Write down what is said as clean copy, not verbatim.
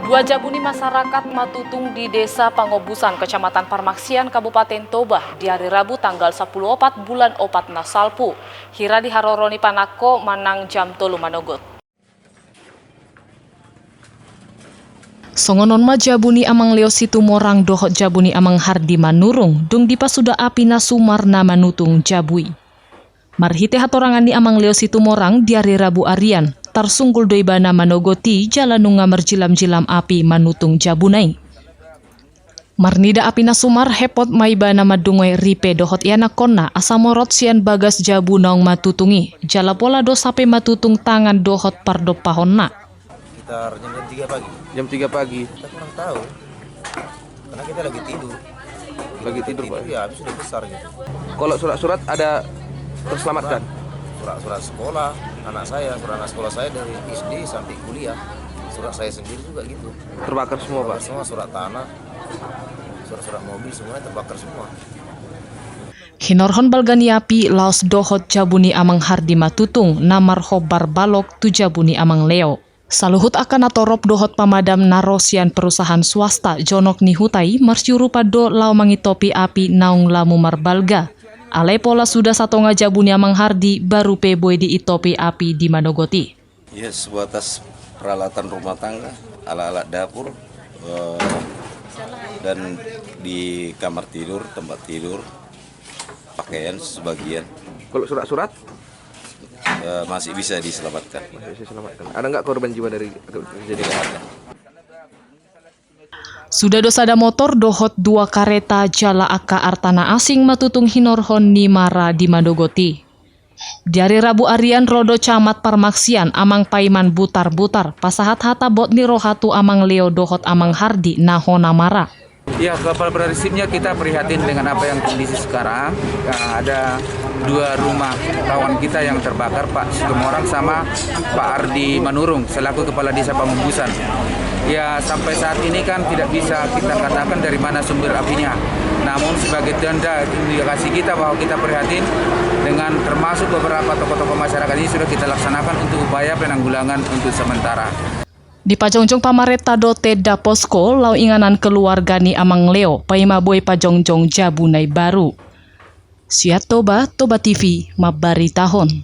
Dua jabuni masyarakat Matutung di Desa Pangobusan, Kecamatan Parmaksian, Kabupaten Toba, di hari Rabu tanggal 14 bulan 4 Nasalpu. Hira di Haroroni Panako, Manang jam 3 manogot. Songonon ma jabuni amang leo situ morang dohot jabuni amang hardi manurung, dung dipa sudah api nasumar na manutung jabui. Marhite hatorangan ni amang leo situ morang di hari Rabu arian. Tarsunggul doibana manogoti jalan nunga merjilam-jilam api manutung jabunai. Marnida api nasumar hepot maibana madungoy ripe dohot iana konna asamorot sian bagas jabu naong matutungi. Jala pola do sape matutung tangan dohot pardo pahonna. Sekitar jam 3 pagi. Jam 3 pagi. Kita kurang tahu. Karena kita lagi tidur. Lagi tidur, Pak. Ya, habis sudah besar gitu. Kalau surat-surat ada terselamatkan? Surat sekolah anak sekolah saya dari SD sampai kuliah. Surat saya sendiri juga gitu. Terbakar semua, Pak? Semua surat tanah, surat mobil semuanya terbakar semua. Hinorhon balgani api laos dohot jabuni amang hardi matutung namar hobar balok tu jabuni amang leo. Saluhut akan atorop dohot pamadam narosian perusahaan swasta jonok nihutai marsyurupa do lau mangitopi api naung lamu marbalga. Ale pola sudah satonga jabuni amang hardi baru peboy di itopi api di manogoti. Ya, sebatas peralatan rumah tangga, alat-alat dapur, dan di kamar tidur, tempat tidur, pakaian sebagian. Kalau surat-surat? Masih bisa diselamatkan. Masih diselamatkan. Ada nggak korban jiwa dari kejadian ini? Sudah dosada motor dohot 2 kareta jala aka artana asing matutung hinorhon ni mara di Madogoti. Dari Rabu arian rodo camat Parmaksian amang paiman butar-butar pasahat hata bot ni rohatu amang leo dohot amang hardi nahona mara. Ya, kapal prinsipnya kita prihatin dengan apa yang kondisi sekarang. Ada 2 rumah kawan kita yang terbakar, Pak Situmorang sama Pak Ardi Manurung selaku Kepala Desa Pangobusan. Ya, sampai saat ini kan tidak bisa kita katakan dari mana sumber apinya. Namun sebagai tanda indikasi kita bahwa kita prihatin dengan termasuk beberapa tokoh-tokoh masyarakat ini sudah kita laksanakan untuk upaya penanggulangan untuk sementara. Di pajongjong pamareta do teda posko lau inganan keluarga ni amang leo paimaboy pajongjong jabunai baru. Siat Toba TV mabari tahun.